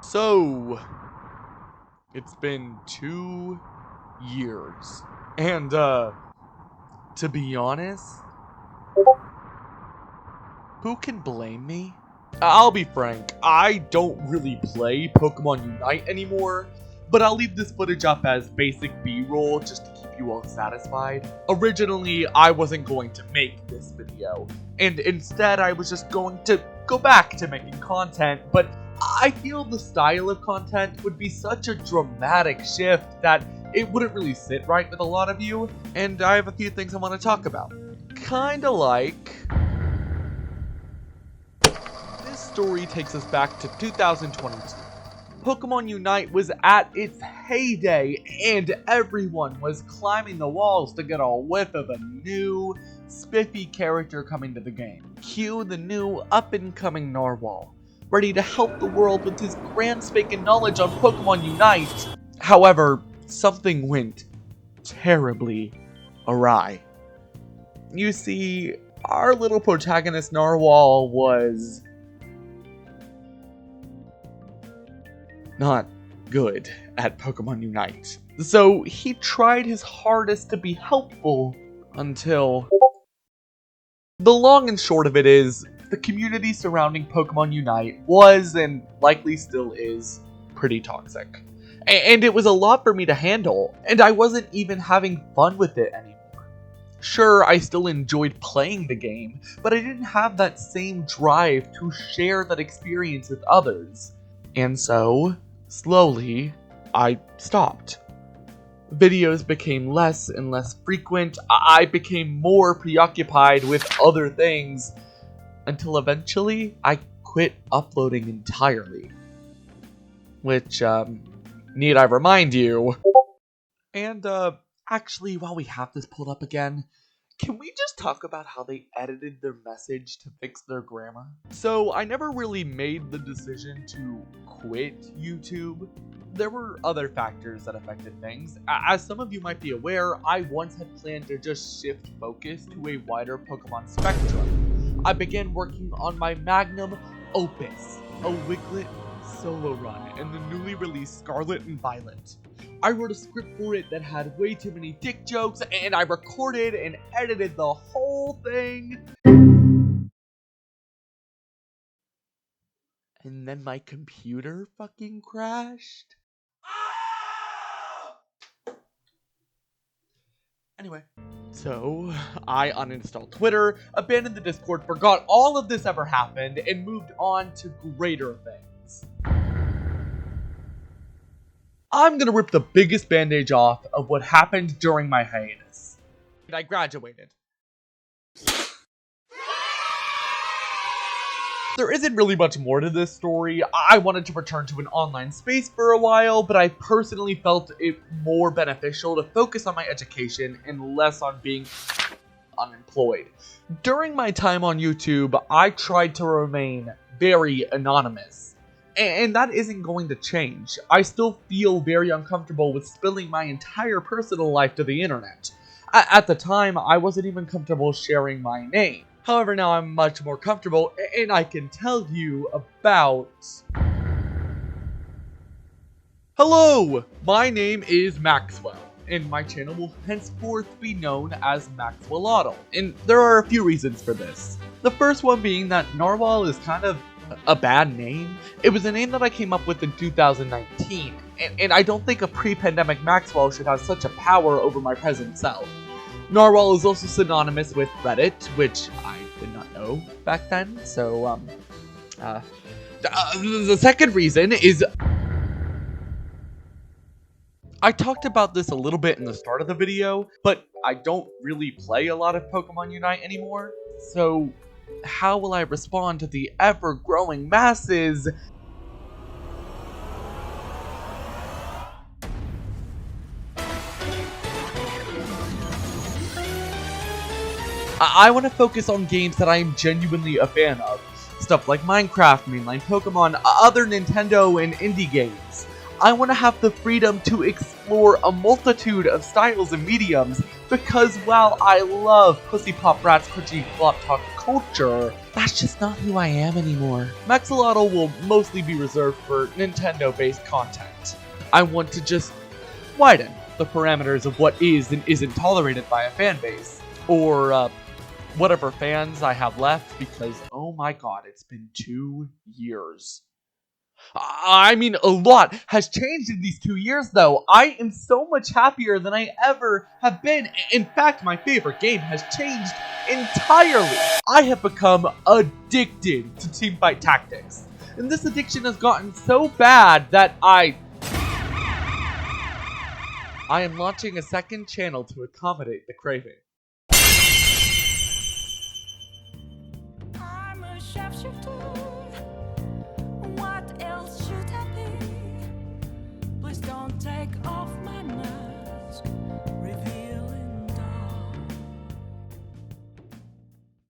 So, it's been 2 years. And, to be honest, who can blame me? I'll be frank, I don't really play Pokemon Unite anymore, but I'll leave this footage up as basic B-roll just to keep you all satisfied. Originally, I wasn't going to make this video, and instead I was just going to go back to making content, but I feel the style of content would be such a dramatic shift that it wouldn't really sit right with a lot of you, and I have a few things I want to talk about. Kinda like... This story takes us back to 2022. Pokemon Unite was at its heyday, and everyone was climbing the walls to get a whiff of a new, spiffy character coming to the game. Cue the new up-and-coming Narwhal, ready to help the world with his grand spanking knowledge on Pokemon Unite. However, something went terribly awry. You see, our little protagonist Narwhal was not good at Pokemon Unite. So he tried his hardest to be helpful until... The long and short of it is, the community surrounding Pokemon Unite was, and likely still is, pretty toxic. And it was a lot for me to handle, and I wasn't even having fun with it anymore. Sure, I still enjoyed playing the game, but I didn't have that same drive to share that experience with others. And so, slowly, I stopped. Videos became less and less frequent, I became more preoccupied with other things, until eventually I quit uploading entirely. Which, need I remind you? And, actually, while we have this pulled up again, can we just talk about how they edited their message to fix their grammar? So, I never really made the decision to quit YouTube. There were other factors that affected things. As some of you might be aware, I once had planned to just shift focus to a wider Pokemon spectrum. I began working on my magnum opus, a Wiglet solo run, and the newly released Scarlet and Violet. I wrote a script for it that had way too many dick jokes, and I recorded and edited the whole thing. And then my computer fucking crashed. Anyway, so I uninstalled Twitter, abandoned the Discord, forgot all of this ever happened, and moved on to greater things. I'm gonna rip the biggest bandage off of what happened during my hiatus. I graduated. There isn't really much more to this story. I wanted to return to an online space for a while, but I personally felt it more beneficial to focus on my education and less on being unemployed. During my time on YouTube, I tried to remain very anonymous. And that isn't going to change. I still feel very uncomfortable with spilling my entire personal life to the internet. At the time, I wasn't even comfortable sharing my name. However, now I'm much more comfortable, and I can tell you about... Hello! My name is Maxwell, and my channel will henceforth be known as Maxwellotl. And there are a few reasons for this. The first one being that Narwhal is kind of a bad name. It was a name that I came up with in 2019, and I don't think a pre-pandemic Maxwell should have such a power over my present self. Narwhal is also synonymous with Reddit, which I did not know back then, so, the second reason is... I talked about this a little bit in the start of the video, but I don't really play a lot of Pokemon Unite anymore, so how will I respond to the ever-growing masses? I want to focus on games that I am genuinely a fan of. Stuff like Minecraft, mainline Pokemon, other Nintendo and indie games. I want to have the freedom to explore a multitude of styles and mediums Because while I love Pussy Pop Brat's cringy flop talk culture, that's just not who I am anymore. Maxolotl will mostly be reserved for Nintendo-based content. I want to just widen the parameters of what is and isn't tolerated by a fan base. Or, whatever fans I have left, because oh my god, it's been 2 years. I mean, a lot has changed in these 2 years, though. I am so much happier than I ever have been. In fact, my favorite game has changed entirely. I have become addicted to Teamfight Tactics. And this addiction has gotten so bad that I am launching a second channel to accommodate the craving. I'm a sharpshooter.